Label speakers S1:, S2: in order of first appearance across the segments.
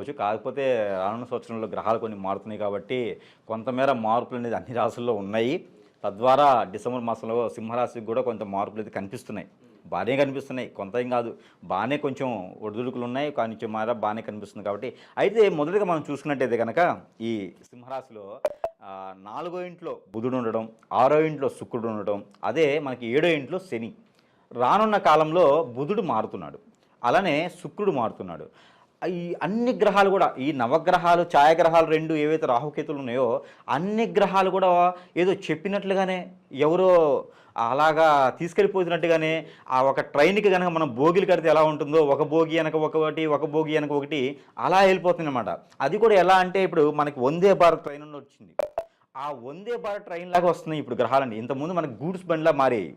S1: చెప్పుకోవచ్చు. కాకపోతే రానున్న సంవత్సరంలో గ్రహాలు కొన్ని మారుతున్నాయి కాబట్టి కొంతమేర మార్పులు అనేది అన్ని రాశుల్లో ఉన్నాయి. తద్వారా డిసెంబర్ మాసంలో సింహరాశికి కూడా కొంత మార్పులు అయితే కనిపిస్తున్నాయి. బాగానే కనిపిస్తున్నాయి, కొంత ఏం కాదు, బాగానే కొంచెం ఒడిదుడుకులు ఉన్నాయి, కొంచెం మేర బాగానే కనిపిస్తుంది. కాబట్టి అయితే మొదటిగా మనం చూసుకున్నట్టయితే కనుక ఈ సింహరాశిలో 4వ ఇంట్లో బుధుడు ఉండడం, 6వ ఇంట్లో శుక్రుడు ఉండడం, అదే మనకి 7వ ఇంట్లో శని. రానున్న కాలంలో బుధుడు మారుతున్నాడు, అలానే శుక్రుడు మారుతున్నాడు. ఈ అన్ని గ్రహాలు కూడా, ఈ నవగ్రహాలు ఛాయాగ్రహాలు 2 ఏవైతే రాహుకేతులు ఉన్నాయో అన్ని గ్రహాలు కూడా ఏదో చెప్పినట్లుగానే ఎవరో అలాగా తీసుకెళ్ళిపోతున్నట్టుగానే ఆ ఒక ట్రైన్కి కనుక మనం బోగీలు కడితే ఎలా ఉంటుందో ఒక బోగి వెనక ఒకటి, ఒక బోగి వెనక ఒకటి అలా వెళ్ళిపోతుంది అనమాట. అది కూడా ఎలా అంటే ఇప్పుడు మనకి వందే భారత్ ట్రైన్ వచ్చింది, ఆ వందే భారత్ ట్రైన్ లాగా వస్తున్నాయి ఇప్పుడు గ్రహాలండి. ఇంతకుముందు మనకి గూడ్స్ బండ్లా మారాయి.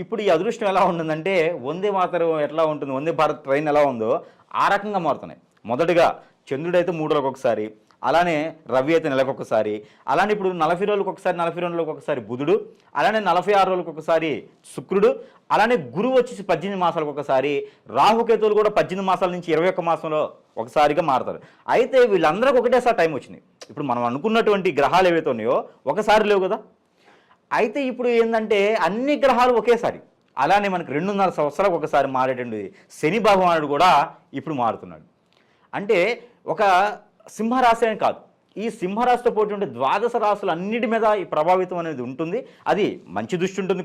S1: ఇప్పుడు ఈ అదృష్టం ఎలా ఉంటుందంటే వందే మాతరం ఎట్లా ఉంటుంది, వందే భారత్ ట్రైన్ ఎలా ఉందో ఆ రకంగా మారుతున్నాయి. మొదటగా చంద్రుడైతే 3 రోజులకు ఒకసారి, అలానే రవి అయితే నెలకు ఒకసారి, అలానే ఇప్పుడు 40 రోజులకు ఒకసారి, 40 రోజులకు ఒకసారి బుధుడు, అలానే 46 రోజులకు ఒకసారి శుక్రుడు, అలానే గురువు వచ్చేసి 18 మాసాలకు ఒకసారి, రాహుకేతువులు కూడా 18 మాసాల నుంచి 21 మాసంలో ఒకసారిగా మారుతారు. అయితే వీళ్ళందరికీ ఒకటేసారి టైం వచ్చింది. ఇప్పుడు మనం అనుకున్నటువంటి గ్రహాలు ఏవైతే ఉన్నాయో ఒకసారి లేవు కదా. అయితే ఇప్పుడు ఏంటంటే అన్ని గ్రహాలు ఒకేసారి, అలానే మనకి 2.5 సంవత్సరాలకు ఒకసారి మారేటువంటి శని భగవానుడు కూడా ఇప్పుడు మారుతున్నాడు. అంటే ఒక సింహరాశి అని కాదు, ఈ సింహరాశితో పోటీ ద్వాదశ రాశులు అన్నిటి మీద ఈ ప్రభావితం అనేది ఉంటుంది. అది మంచి దృష్టి ఉంటుంది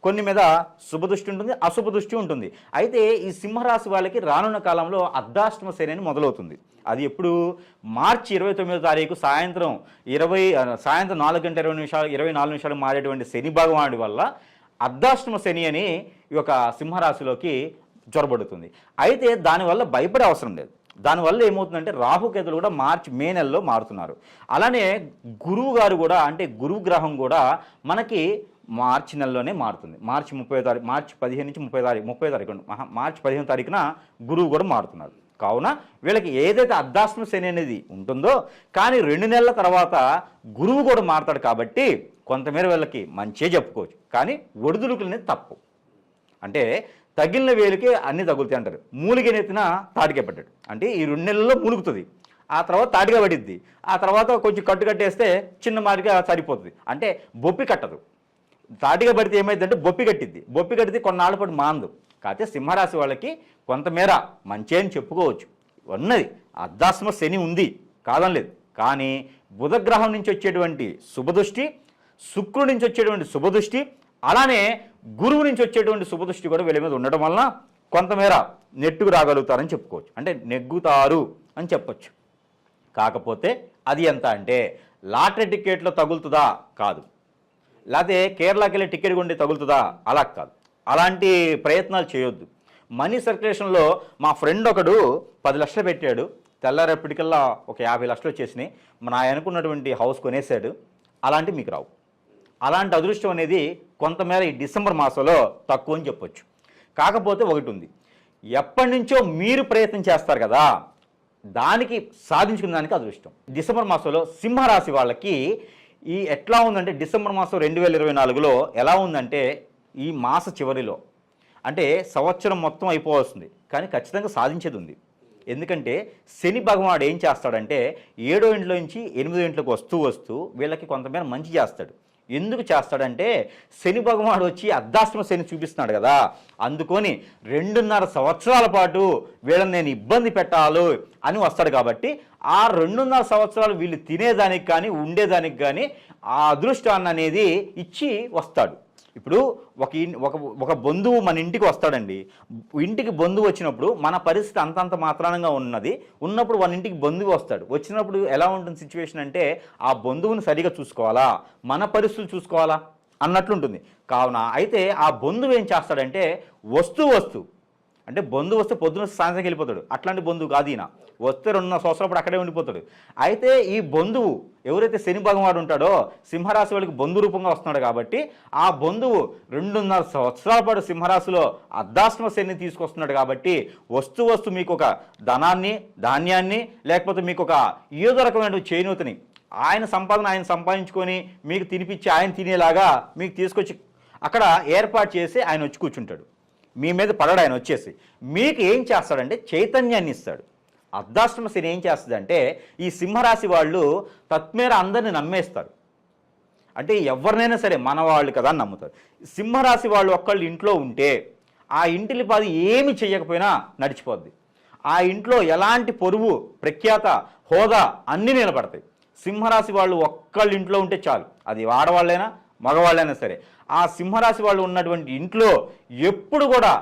S1: కొన్ని మీద శుభ దృష్టి ఉంటుంది, అశుభ దృష్టి ఉంటుంది. అయితే ఈ సింహరాశి వాళ్ళకి రానున్న కాలంలో అర్ధాష్టమ శని అని మొదలవుతుంది. అది ఎప్పుడు మార్చి 29వ తారీఖు సాయంత్రం 4:24 నిమిషాలు మారేటువంటి శని భగవానుడి వల్ల అర్ధాష్టమ శని అని ఈ యొక్క సింహరాశిలోకి జ్వరబడుతుంది. అయితే దానివల్ల భయపడే అవసరం లేదు. దానివల్ల ఏమవుతుందంటే రాహుకేతులు కూడా మే నెలలో మారుతున్నారు. అలానే గురువు గారు కూడా, అంటే గురువు గ్రహం కూడా మనకి మార్చి నెలలోనే మారుతుంది. మార్చి 15 నుంచి 30 తారీఖు మార్చి 15 తారీఖున గురువు కూడా మారుతున్నారు. కావున వీళ్ళకి ఏదైతే అర్ధాష్టమ శని అనేది ఉంటుందో కానీ 2 నెలల తర్వాత గురువు కూడా మారుతాడు కాబట్టి కొంతమేర వీళ్ళకి మంచిగా చెప్పుకోవచ్చు. కానీ ఒడిదుడుకులు అనేది తప్పు. అంటే తగిలిన వేలుకే అన్నీ తగులుతాయి అంటారు. మూలిగనెత్తిన తాటికే పడ్డాడు అంటే ఈ 2 నెలల్లో మూలుగుతుంది, ఆ తర్వాత తాటిగా పడిద్ది, ఆ తర్వాత కొంచెం కట్టు కట్టేస్తే చిన్న మారిగా సరిపోతుంది. అంటే బొప్పి కట్టదు. తాటిగా పడితే ఏమైందంటే బొప్పి కట్టిద్ది, బొప్పి కట్టితే కొన్నాళ్ళ పాటు మాందు. కాకపోతే సింహరాశి వాళ్ళకి కొంతమేర మంచి అని చెప్పుకోవచ్చు. ఉన్నది అర్ధాష్టమ శని ఉంది కాదనలేదు, కానీ బుధగ్రహం నుంచి వచ్చేటువంటి శుభదృష్టి, శుక్రుడి నుంచి వచ్చేటువంటి శుభదృష్టి, అలానే గురువు నుంచి వచ్చేటువంటి శుభదృష్టి కూడా వీళ్ళ మీద ఉండడం వలన కొంతమేర నెట్టుకు రాగలుగుతారని చెప్పుకోవచ్చు. అంటే నెగ్గుతారు అని చెప్పొచ్చు. కాకపోతే అది ఎంత అంటే లాటరీ టికెట్లో తగులుతుందా కాదు, లేకపోతే కేరళకి వెళ్ళి టికెట్ కొండి తగులుతుందా అలా కాదు. అలాంటి ప్రయత్నాలు చేయొద్దు. మనీ సర్క్యులేషన్లో మా ఫ్రెండ్ ఒకడు 10 లక్షలు పెట్టాడు, తెల్లారేపటికల్లా ఒక 50 లక్షలు వచ్చేసినాయి, మన అనుకున్నటువంటి హౌస్ కొనేసాడు. అలాంటివి మీకు రావు. అలాంటి అదృష్టం అనేది కొంతమేర ఈ డిసెంబర్ మాసంలో తక్కువ అని చెప్పొచ్చు. కాకపోతే ఒకటి ఉంది, ఎప్పటి నుంచో మీరు ప్రయత్నం చేస్తారు కదా, దానికి సాధించుకున్న దానికి అదృష్టం. డిసెంబర్ మాసంలో సింహరాశి వాళ్ళకి ఈ ఎట్లా ఉందంటే డిసెంబర్ మాసం 2024లో ఎలా ఉందంటే ఈ మాస చివరిలో అంటే సంవత్సరం మొత్తం అయిపోవస్తుంది కానీ ఖచ్చితంగా సాధించేది ఉంది. ఎందుకంటే శని భగవానుడు ఏం చేస్తాడంటే 7వ ఇంట్లో నుంచి 8వ ఇంట్లోకి వస్తూ వీళ్ళకి కొంతమేర మంచి చేస్తాడు. ఎందుకు చేస్తాడంటే శని భగవానుడు వచ్చి అర్ధాష్టమ శని చూపిస్తున్నాడు కదా, అందుకొని 2.5 సంవత్సరాల పాటు వీళ్ళని నేను ఇబ్బంది పెట్టాలి అని వస్తాడు. కాబట్టి ఆ 2.5 సంవత్సరాలు వీళ్ళు తినేదానికి కానీ ఉండేదానికి కానీ ఆ అదృష్టాన్ని అనేది ఇచ్చి వస్తాడు. ఇప్పుడు ఒక బంధువు మన ఇంటికి వస్తాడండి. ఇంటికి బంధువు వచ్చినప్పుడు మన పరిస్థితి అంతంత మాత్రానంగా ఉన్నప్పుడు మన ఇంటికి బంధువు వస్తాడు. వచ్చినప్పుడు ఎలా ఉంటుంది సిచ్యువేషన్ అంటే ఆ బంధువుని సరిగా చూసుకోవాలా, మన పరిస్థితులు చూసుకోవాలా అన్నట్లుంటుంది. కావున అయితే ఆ బంధువు ఏం చేస్తాడంటే వస్తూ అంటే బంధువు వస్తే పొద్దున సాయంత్రం వెళ్ళిపోతాడు. అట్లాంటి బంధువు కాదు ఈయన. వస్తే 2.5 సంవత్సరాల పాటు అక్కడే ఉండిపోతాడు. అయితే ఈ బంధువు ఎవరైతే శని భగవానుడు ఉంటాడో సింహరాశి వాళ్ళకి బంధు రూపంగా వస్తున్నాడు కాబట్టి ఆ బంధువు 2.5 సంవత్సరాల పాటు సింహరాశిలో అర్ధాష్టమ శని తీసుకొస్తున్నాడు. కాబట్టి వస్తూ మీకు ఒక ధనాన్ని, ధాన్యాన్ని, లేకపోతే మీకు ఒక ఏదో రకమైన చేయూతని ఆయన సంపాదించుకొని మీకు తినిపించి ఆయన తినేలాగా మీకు తీసుకొచ్చి అక్కడ ఏర్పాటు చేసి ఆయన వచ్చి కూర్చుంటాడు. మీ మీద పడడు. ఆయన వచ్చేసి మీకు ఏం చేస్తాడంటే చైతన్యాన్ని ఇస్తాడు. అర్ధాష్టమ శని ఏం చేస్తుందంటే ఈ సింహరాశి వాళ్ళు తత్మేర అందరిని నమ్మేస్తారు. అంటే ఎవరినైనా సరే మన వాళ్ళు కదా అని నమ్ముతారు. సింహరాశి వాళ్ళు ఒక్కళ్ళు ఇంట్లో ఉంటే ఆ ఇంటిని పది ఏమి చేయకపోయినా నడిచిపోద్ది. ఆ ఇంట్లో ఎలాంటి పొరుగు ప్రఖ్యాత హోదా అన్నీ నిలబడతాయి. సింహరాశి వాళ్ళు ఒక్కళ్ళు ఇంట్లో ఉంటే చాలు, అది ఆడవాళ్ళైనా మగవాళ్ళైనా సరే. ఆ సింహరాశి వాళ్ళు ఉన్నటువంటి ఇంట్లో ఎప్పుడు కూడా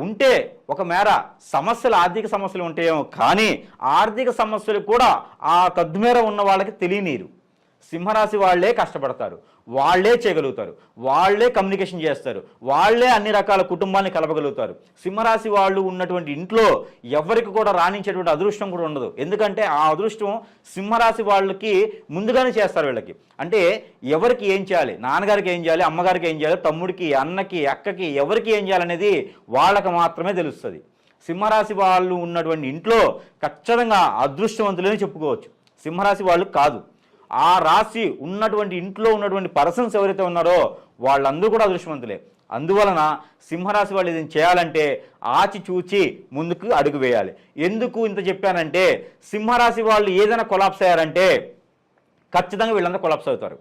S1: ఉంటే ఒక మేర సమస్యలు, ఆర్థిక సమస్యలు ఉంటాయేమో, కానీ ఆర్థిక సమస్యలు కూడా ఆ తద్మేర ఉన్న వాళ్ళకి తెలియనీరు. సింహరాశి వాళ్ళే కష్టపడతారు, వాళ్ళే చేయగలుగుతారు, వాళ్ళే కమ్యూనికేషన్ చేస్తారు, వాళ్ళే అన్ని రకాల కుటుంబాన్ని కలపగలుగుతారు. సింహరాశి వాళ్ళు ఉన్నటువంటి ఇంట్లో ఎవరికి కూడా రాణించేటువంటి అదృష్టం కూడా ఉండదు. ఎందుకంటే ఆ అదృష్టం సింహరాశి వాళ్ళకి ముందుగానే చేస్తారు. వీళ్ళకి అంటే ఎవరికి ఏం చేయాలి, నాన్నగారికి ఏం చేయాలి, అమ్మగారికి ఏం చేయాలి, తమ్ముడికి, అన్నకి, అక్కకి ఎవరికి ఏం చేయాలనేది వాళ్ళకి మాత్రమే తెలుస్తుంది. సింహరాశి వాళ్ళు ఉన్నటువంటి ఇంట్లో ఖచ్చితంగా అదృష్టవంతులని చెప్పుకోవచ్చు. సింహరాశి వాళ్ళు కాదు, ఆ రాశి ఉన్నటువంటి ఇంట్లో ఉన్నటువంటి పర్సన్స్ ఎవరైతే ఉన్నారో వాళ్ళందరూ కూడా అదృష్టవంతులే. అందువలన సింహరాశి వాళ్ళు ఇది చేయాలంటే ఆచి చూచి ముందుకు అడుగు వేయాలి. ఎందుకు ఇంత చెప్పానంటే సింహరాశి వాళ్ళు ఏదైనా కొలాప్స్ అయ్యారంటే ఖచ్చితంగా వీళ్ళందరూ కొలాప్స్ అవుతారు.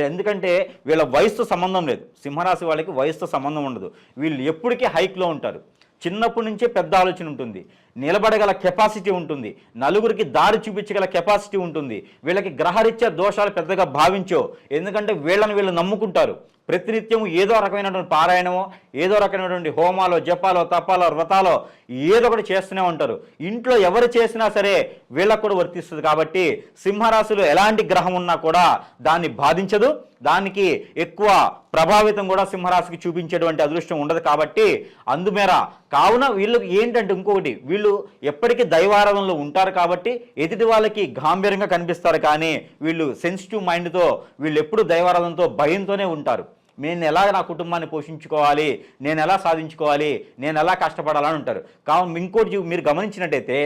S1: ఎందుకంటే వీళ్ళ వయసుతో సంబంధం లేదు. సింహరాశి వాళ్ళకి వయసుతో సంబంధం ఉండదు. వీళ్ళు ఎప్పటికీ హైక్లో ఉంటారు. చిన్నప్పటి నుంచే పెద్ద ఆలోచన ఉంటుంది, నిలబడగల కెపాసిటీ ఉంటుంది, నలుగురికి దారి చూపించగల కెపాసిటీ ఉంటుంది. వీళ్ళకి గ్రహరీత్యా దోషాలు పెద్దగా భావించో, ఎందుకంటే వీళ్ళు నమ్ముకుంటారు. ప్రతినిత్యం ఏదో రకమైనటువంటి పారాయణమో, ఏదో రకమైనటువంటి హోమాలో, జపాలో, తపాలో, వ్రతాలో ఏదో ఒకటి చేస్తూనే ఉంటారు. ఇంట్లో ఎవరు చేసినా సరే వీళ్ళకు కూడా వర్తిస్తుంది. కాబట్టి సింహరాశిలో ఎలాంటి గ్రహం ఉన్నా కూడా దాన్ని బాధించదు, దానికి ఎక్కువ ప్రభావితం కూడా సింహరాశికి చూపించేటువంటి అదృష్టం ఉండదు. కాబట్టి అందుమేర కావున వీళ్ళకి ఏంటంటే ఇంకొకటి, వీళ్ళు ఎప్పటికీ దైవారాధనలో ఉంటారు కాబట్టి ఎదుటి వాళ్ళకి గాంభీర్యంగా కనిపిస్తారు, కానీ వీళ్ళు సెన్సిటివ్ మైండ్తో వీళ్ళు ఎప్పుడు దైవారాధనతో భయంతోనే ఉంటారు. నేను ఎలా నా కుటుంబాన్ని పోషించుకోవాలి, నేను ఎలా సాధించుకోవాలి, నేను ఎలా కష్టపడాలని ఉంటారు. కావున ఇంకోటి మీరు గమనించినట్టయితే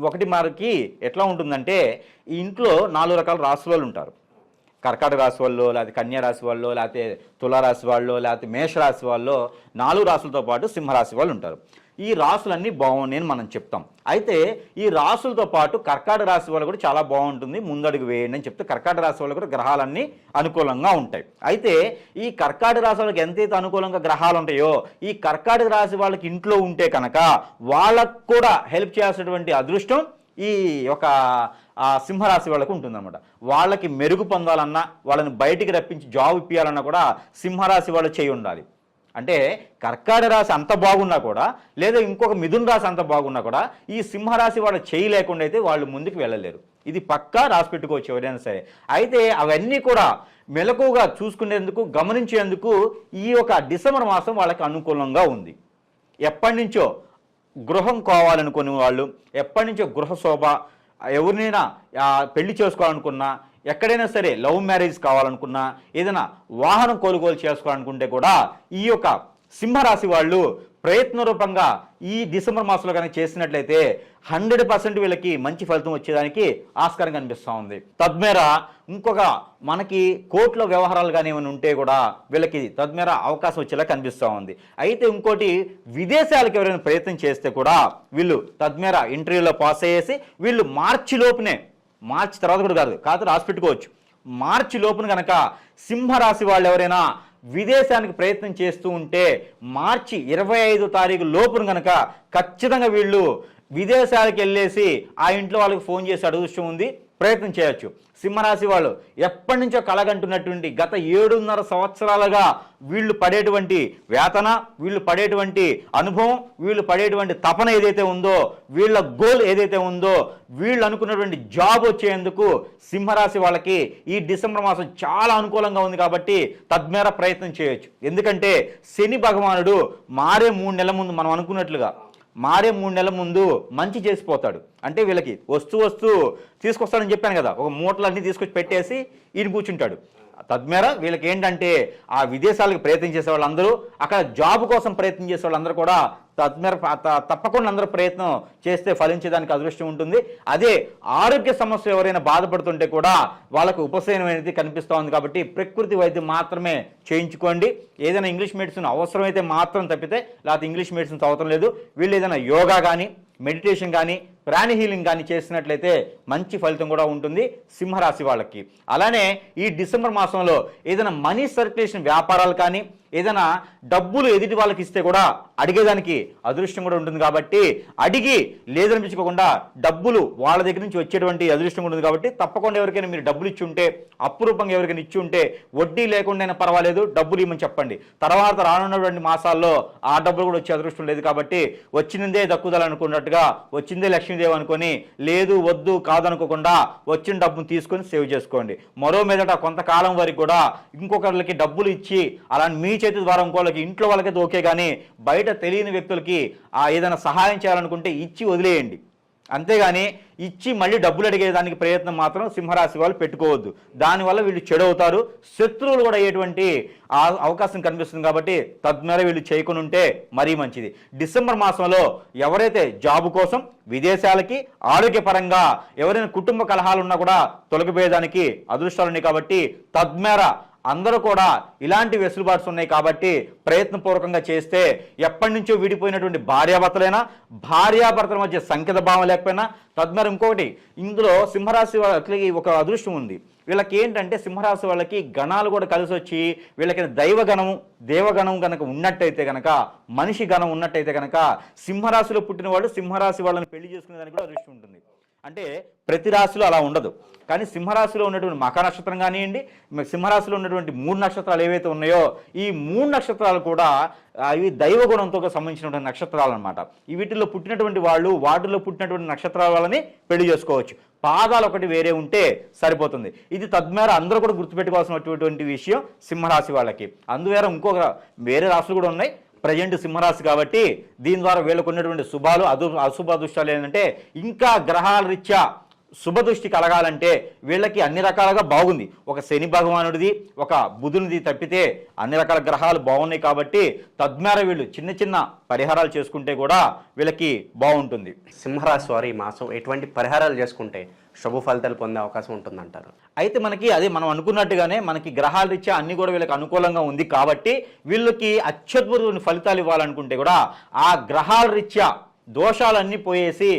S1: ఒకటి మనకి ఎట్లా ఉంటుందంటే ఈ ఇంట్లో 4 రకాల రాశుల వాళ్ళు ఉంటారు. కర్కాటక రాశి వాళ్ళు, లేకపోతే కన్యా రాశి వాళ్ళు, లేకపోతే తులారాశి వాళ్ళు, లేకపోతే మేషరాశి వాళ్ళు, 4 రాశులతో పాటు సింహరాశి వాళ్ళు ఉంటారు. ఈ రాశులన్నీ బాగున్నాయని మనం చెప్తాం. అయితే ఈ రాశులతో పాటు కర్కాటక రాశి వాళ్ళు కూడా చాలా బాగుంటుంది, ముందడుగు వేయండి అని చెప్తే కర్కాటక రాశి వాళ్ళు కూడా గ్రహాలన్నీ అనుకూలంగా ఉంటాయి. అయితే ఈ కర్కాటక రాశి వాళ్ళకి ఎంతైతే అనుకూలంగా గ్రహాలు ఉంటాయో ఈ కర్కాటక రాశి వాళ్ళకి ఇంట్లో ఉంటే కనుక వాళ్ళకు కూడా హెల్ప్ చేయాల్సినటువంటి అదృష్టం ఈ ఒక సింహరాశి వాళ్ళకు ఉంటుందన్నమాట. వాళ్ళకి మెరుగు పొందాలన్నా, వాళ్ళని బయటికి రప్పించి జాబ్ ఇప్పించాలన్నా కూడా సింహరాశి వాళ్ళు చేయి ఉండాలి. అంటే కర్కాటక రాశి అంత బాగున్నా కూడా, లేదా ఇంకొక మిథున రాశి అంత బాగున్నా కూడా ఈ సింహరాశి వాళ్ళు చేయి లేకుండా అయితే వాళ్ళు ముందుకు వెళ్ళలేరు. ఇది పక్కా రాసి పెట్టుకోవచ్చు ఎవరైనా సరే. అయితే అవన్నీ కూడా మెలకుగా చూసుకునేందుకు, గమనించేందుకు ఈ యొక్క డిసెంబర్ మాసం వాళ్ళకి అనుకూలంగా ఉంది. ఎప్పటి నుంచో గృహం కావాలనుకునే వాళ్ళు, ఎప్పటి నుంచో గృహ శోభ, ఎవరినైనా పెళ్లి చేసుకోవాలనుకున్నా, ఎక్కడైనా సరే లవ్ మ్యారేజ్ కావాలనుకున్నా, ఏదైనా వాహనం కొనుగోలు చేసుకోవాలనుకుంటే కూడా ఈ యొక్క సింహరాశి వాళ్ళు ప్రయత్న రూపంగా ఈ డిసెంబర్ మాసంలో కనుక చేసినట్లయితే 100% వీళ్ళకి మంచి ఫలితం వచ్చేదానికి ఆస్కారం కనిపిస్తూ ఉంది. తద్మేర ఇంకొక మనకి కోర్టులో వ్యవహారాలు కానీ ఏమైనా ఉంటే కూడా వీళ్ళకి తద్మేర అవకాశం వచ్చేలా కనిపిస్తూ ఉంది. అయితే ఇంకోటి, విదేశాలకు ఎవరైనా ప్రయత్నం చేస్తే కూడా వీళ్ళు తద్మేర ఇంటర్వ్యూలో పాస్ అయ్యేసి వీళ్ళు మార్చి లోపునే, మార్చి తర్వాత కూడా కాదు రాసి పెట్టుకోవచ్చు, మార్చి లోపున కనుక సింహరాశి వాళ్ళు ఎవరైనా విదేశానికి ప్రయత్నం చేస్తూ ఉంటే మార్చి 25 తారీఖు లోపున కనుక ఖచ్చితంగా వీళ్ళు విదేశాలకు వెళ్ళేసి ఆ ఇంట్లో వాళ్ళకి ఫోన్ చేసి అదృష్టం ఉంది, ప్రయత్నం చేయొచ్చు. సింహరాశి వాళ్ళు ఎప్పటి నుంచో కలగంటున్నటువంటి గత 7.5 సంవత్సరాలుగా వీళ్ళు పడేటువంటి వేతన, వీళ్ళు పడేటువంటి అనుభవం, వీళ్ళు పడేటువంటి తపన ఏదైతే ఉందో, వీళ్ళ గోల్ ఏదైతే ఉందో, వీళ్ళు అనుకున్నటువంటి జాబ్ వచ్చేందుకు సింహరాశి వాళ్ళకి ఈ డిసెంబర్ మాసం చాలా అనుకూలంగా ఉంది. కాబట్టి తద్మేర ప్రయత్నం చేయొచ్చు. ఎందుకంటే శని భగవానుడు మారే 3 నెలల ముందు, మనం అనుకున్నట్లుగా మారే 3 నెలల ముందు మంచి చేసిపోతాడు. అంటే వీళ్ళకి వస్తూ తీసుకొస్తాడని చెప్పాను కదా, ఒక మూటలన్నీ తీసుకొచ్చి పెట్టేసి ఈయన కూర్చుంటాడు. తద్మేర వీళ్ళకి ఏంటంటే ఆ విదేశాలకు ప్రయత్నం చేసే వాళ్ళందరూ, అక్కడ జాబ్ కోసం ప్రయత్నం చేసే వాళ్ళందరూ కూడా తద్మేర తప్పకుండా అందరూ ప్రయత్నం చేస్తే ఫలించేదానికి అదృష్టం ఉంటుంది. అదే ఆరోగ్య సమస్య ఎవరైనా బాధపడుతుంటే కూడా వాళ్ళకు ఉపశమనం అనేది కనిపిస్తూ ఉంది. కాబట్టి ప్రకృతి వైద్యం మాత్రమే చేయించుకోండి. ఏదైనా ఇంగ్లీష్ మెడిసిన్ అవసరమైతే మాత్రం తప్పితే లేకపోతే ఇంగ్లీష్ మెడిసిన్స్ అవసరం లేదు. వీళ్ళు ఏదైనా యోగా కానీ, మెడిటేషన్ కానీ, ప్రాణి హీలింగ్ కానీ చేసినట్లయితే మంచి ఫలితం కూడా ఉంటుంది సింహరాశి వాళ్ళకి. అలానే ఈ డిసెంబర్ మాసంలో ఏదైనా మనీ సర్క్యులేషన్ వ్యాపారాలు కానీ ఏదైనా డబ్బులు ఎదుటి వాళ్ళకి ఇస్తే కూడా అడిగేదానికి అదృష్టం కూడా ఉంటుంది కాబట్టి అడిగి లేదనిపించుకోకుండా డబ్బులు వాళ్ళ దగ్గర నుంచి వచ్చేటువంటి అదృష్టం ఉంటుంది కాబట్టి తప్పకుండా ఎవరికైనా మీరు డబ్బులు ఇచ్చి ఉంటే అపురూపంగా ఎవరికైనా ఇచ్చి ఉంటే వడ్డీ లేకుండా పర్వాలేదు డబ్బులు ఇవ్వమని చెప్పండి. తర్వాత రానున్నటువంటి మాసాల్లో ఆ డబ్బులు కూడా వచ్చే అదృష్టం లేదు కాబట్టి వచ్చిందే దక్కుదలనుకున్నట్టుగా వచ్చిందే లక్ష్మీదేవి అనుకొని లేదు వద్దు కాదనుకోకుండా వచ్చిన డబ్బును తీసుకొని సేవ్ చేసుకోండి. మరో మీదట కొంతకాలం వరకు కూడా ఇంకొకరికి డబ్బులు ఇచ్చి అలా మీ చేతి ద్వారా ఇంకోళ్ళకి ఇంట్లో వాళ్ళకైతే ఓకే, కానీ బయట తెలియని వ్యక్తులకి ఏదైనా సహాయం చేయాలనుకుంటే ఇచ్చి వదిలేయండి. అంతేగాని ఇచ్చి మళ్ళీ డబ్బులు అడిగేదానికి ప్రయత్నం మాత్రం సింహరాశి వాళ్ళు పెట్టుకోవద్దు. దానివల్ల వీళ్ళు చెడవుతారు, శత్రువులు కూడా అయ్యేటువంటి అవకాశం కనిపిస్తుంది. కాబట్టి తద్మేర వీళ్ళు చేయకుండా ఉంటే మరీ మంచిది. డిసెంబర్ మాసంలో ఎవరైతే జాబు కోసం విదేశాలకి ఆరోగ్యపరంగా ఎవరైనా కుటుంబ కలహాలు ఉన్నా కూడా తొలగిపోయేదానికి అదృష్టాలు ఉన్నాయి. కాబట్టి తద్మేర అందరూ కూడా ఇలాంటి వెసులుబాట్లు ఉన్నాయి కాబట్టి ప్రయత్నపూర్వకంగా చేస్తే ఎప్పటి నుంచో విడిపోయినటువంటి భార్యాభర్తల మధ్య సంకేత భావం లేకపోయినా తద్మేర ఇంకొకటి ఇందులో సింహరాశి వాళ్ళకి ఒక అదృష్టం ఉంది. వీళ్ళకి ఏంటంటే సింహరాశి వాళ్ళకి గణాలు కూడా కలిసి వచ్చి వీళ్ళకి దేవగణం కనుక ఉన్నట్టయితే కనుక మనిషి గణం ఉన్నట్టయితే కనుక సింహరాశిలో పుట్టిన వాళ్ళు సింహరాశి వాళ్ళని పెళ్లి చేసుకునే దానికి కూడా అదృష్టం ఉంటుంది. అంటే ప్రతి రాశిలో అలా ఉండదు, కానీ సింహరాశిలో ఉన్నటువంటి మకర నక్షత్రం కానివ్వండి, సింహరాశిలో ఉన్నటువంటి 3 నక్షత్రాలు ఏవైతే ఉన్నాయో ఈ 3 నక్షత్రాలు కూడా ఇవి దైవగుణంతో సంబంధించినటువంటి నక్షత్రాలు అనమాట. ఈ వీటిల్లో పుట్టినటువంటి వాళ్ళు వాటిల్లో పుట్టినటువంటి నక్షత్రాల వాళ్ళని పెళ్లి చేసుకోవచ్చు. పాదాలు ఒకటి వేరే ఉంటే సరిపోతుంది. ఇది తద్మేర అందరూ కూడా గుర్తుపెట్టుకోవాల్సినటువంటి విషయం సింహరాశి వాళ్ళకి. అందువేర వేరే రాశులు కూడా ఉన్నాయి. ప్రజెంట్ సింహరాశి కాబట్టి దీని ద్వారా వీళ్ళకు ఉన్నటువంటి శుభాలు అశుభ దృష్టాలు ఏంటంటే ఇంకా గ్రహాల రీత్యా శుభదృష్టి కలగాలంటే వీళ్ళకి అన్ని రకాలుగా బాగుంది. ఒక శని భగవానుడిది ఒక బుధునిది తప్పితే అన్ని రకాల గ్రహాలు బాగున్నాయి కాబట్టి తద్మేర వీళ్ళు చిన్న చిన్న పరిహారాలు చేసుకుంటే కూడా వీళ్ళకి బాగుంటుంది.
S2: సింహరాశి వారు ఈ మాసం ఎటువంటి పరిహారాలు చేసుకుంటే శుభ ఫలితాలు పొందే అవకాశం ఉంటుందంటారు?
S1: అయితే మనకి అదే మనం అనుకున్నట్టుగానే మనకి గ్రహాల రీత్యా అన్ని కూడా వీళ్ళకి అనుకూలంగా ఉంది కాబట్టి వీళ్ళకి అత్యద్భుతమైన ఫలితాలు ఇవ్వాలనుకుంటే కూడా ఆ గ్రహాల రీత్యా దోషాలన్నీ పోయేసి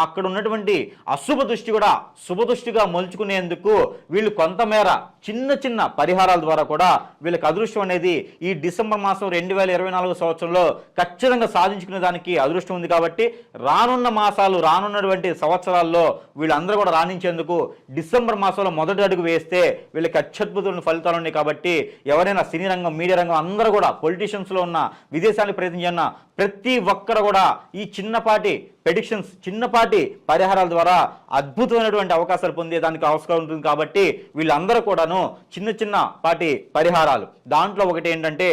S1: అక్కడ ఉన్నటువంటి అశుభ దృష్టి కూడా శుభదృష్టిగా మలుచుకునేందుకు వీళ్ళు కొంతమేర చిన్న చిన్న పరిహారాల ద్వారా కూడా వీళ్ళకి అదృష్టం అనేది ఈ డిసెంబర్ మాసం 2024 సంవత్సరంలో ఖచ్చితంగా సాధించుకునే దానికి అదృష్టం ఉంది. కాబట్టి రానున్నటువంటి సంవత్సరాల్లో వీళ్ళందరూ కూడా రాణించేందుకు డిసెంబర్ మాసంలో మొదటి అడుగు వేస్తే వీళ్ళకి అత్యద్భుతమైన ఫలితాలు ఉన్నాయి. కాబట్టి ఎవరైనా సినీ రంగం మీడియా రంగం అందరూ కూడా పొలిటీషియన్స్లో ఉన్న విదేశాలకు ప్రయత్నించిన ప్రతి ఒక్కరు కూడా ఈ చిన్నపాటి ప్రెడిక్షన్స్ చిన్నపాటి పరిహారాల ద్వారా అద్భుతమైనటువంటి అవకాశాలు పొందేదానికి అవకాశం ఉంటుంది. కాబట్టి వీళ్ళందరూ కూడాను చిన్న పాటి పరిహారాలు దాంట్లో ఒకటి ఏంటంటే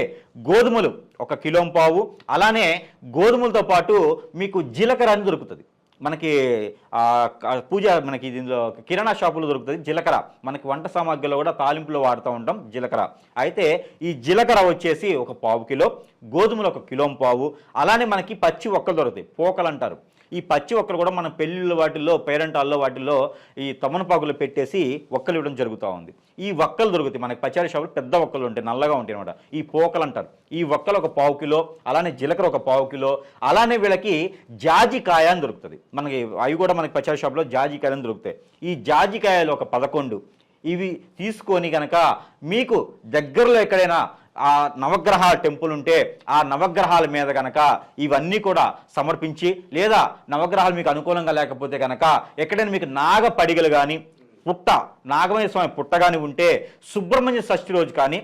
S1: గోధుమలు 1 కిలో పావు, అలానే గోధుమలతో పాటు మీకు జీలకర్ర అని దొరుకుతుంది. మనకి మనకి దీనిలో కిరాణా షాపులో దొరుకుతుంది జీలకర్ర. మనకి వంట సామాగ్రిలో కూడా తాలింపులో వాడుతూ ఉంటాం జీలకర్ర. అయితే ఈ జీలకర్ర వచ్చేసి 1 పావు కిలో, గోధుమలు 1 కిలో పావు, అలానే మనకి పచ్చి ఒక్కలు దొరుకుతాయి, పోకలు అంటారు. ఈ పచ్చి ఒక్కలు కూడా మన పెళ్ళిళ్ళ వాటిల్లో పేరెంటాల్లో వాటిల్లో ఈ తమనపాకులు పెట్టేసి ఒక్కలు ఇవ్వడం జరుగుతూ ఉంది. ఈ ఒక్కలు దొరుకుతాయి మనకి పచారీ షాపులు, పెద్ద ఒక్కలు ఉంటాయి, నల్లగా ఉంటాయి అనమాట. ఈ పోకలు అంటారు. ఈ ఒక్కలు 1 పావు కిలో, అలానే జీలకర్ర 1 పావు కిలో, అలానే వీళ్ళకి జాజికాయ అని దొరుకుతుంది. మనకి అవి కూడా మనకి పచారీ షాపులో జాజికాయలు దొరుకుతాయి. ఈ జాజికాయలు 11 ఇవి తీసుకొని కనుక మీకు దగ్గరలో ఎక్కడైనా ఆ నవగ్రహాల టెంపుల్ ఉంటే ఆ నవగ్రహాల మీద కనుక ఇవన్నీ కూడా సమర్పించి, లేదా నవగ్రహాలు మీకు అనుకూలంగా లేకపోతే కనుక ఎక్కడైనా మీకు నాగపడిగలు కానీ నాగమయ్య స్వామి పుట్ట కానీ ఉంటే సుబ్రహ్మణ్య షష్ఠి రోజు కానీ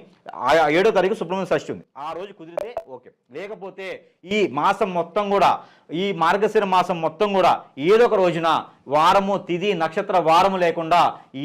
S1: 7వ తారీఖు సుబ్రహ్మణ్య షష్ఠి ఉంది, ఆ రోజు కుదిరితే ఓకే. లేకపోతే ఈ మాసం మొత్తం కూడా ఈ మార్గశిర మాసం మొత్తం కూడా ఏదో ఒక రోజున వారము తిథి నక్షత్ర వారము లేకుండా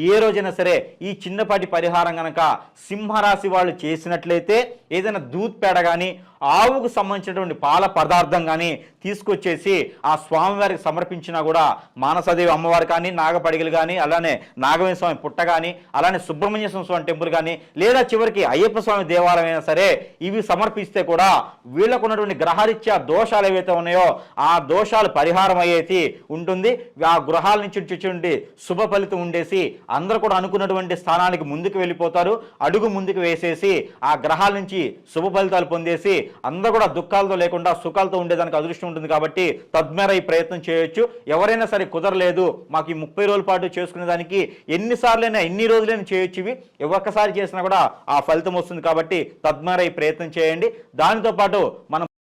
S1: ఏ రోజైనా సరే ఈ చిన్నపాటి పరిహారం కనుక సింహరాశి వాళ్ళు చేసినట్లయితే ఏదైనా దూత్ పేడ కానీ ఆవుకు సంబంధించినటువంటి పాల పదార్థం కానీ తీసుకొచ్చేసి ఆ స్వామివారికి సమర్పించినా కూడా మానసదేవి అమ్మవారు కానీ నాగపడిగలు కానీ అలానే నాగమయ్య స్వామి పుట్ట కానీ అలానే సుబ్రహ్మణ్య స్వామి టెంపుల్ కానీ లేదా చివరికి అయ్యప్ప స్వామి దేవాలయం అయినా సరే ఇవి సమర్పిస్తే కూడా వీళ్ళకు ఉన్నటువంటి గ్రహరీత్యా దోషాలు ఏవైతే ఉన్నాయో ఆ దోషాలు పరిహారం అయ్యేసి ఉంటుంది. ఆ గృహాల నుంచి వచ్చి శుభ ఫలితం ఉండేసి అందరూ కూడా అనుకున్నటువంటి స్థానానికి ముందుకు వెళ్ళిపోతారు. అడుగు ముందుకు వేసేసి ఆ గ్రహాల నుంచి శుభ ఫలితాలు పొందేసి అందరూ కూడా దుఃఖాలతో లేకుండా సుఖాలతో ఉండేదానికి అదృష్టం ఉంటుంది. కాబట్టి తద్మేర ఈ ప్రయత్నం చేయొచ్చు. ఎవరైనా సరే కుదరలేదు మాకు ఈ 30 రోజుల పాటు చేసుకునే దానికి ఎన్నిసార్లైనా ఎన్ని రోజులైనా చేయొచ్చు. ఇవి ఒక్కసారి చేసినా కూడా ఆ ఫలితం వస్తుంది. కాబట్టి తద్మేర ఈ ప్రయత్నం చేయండి. దానితో పాటు మనం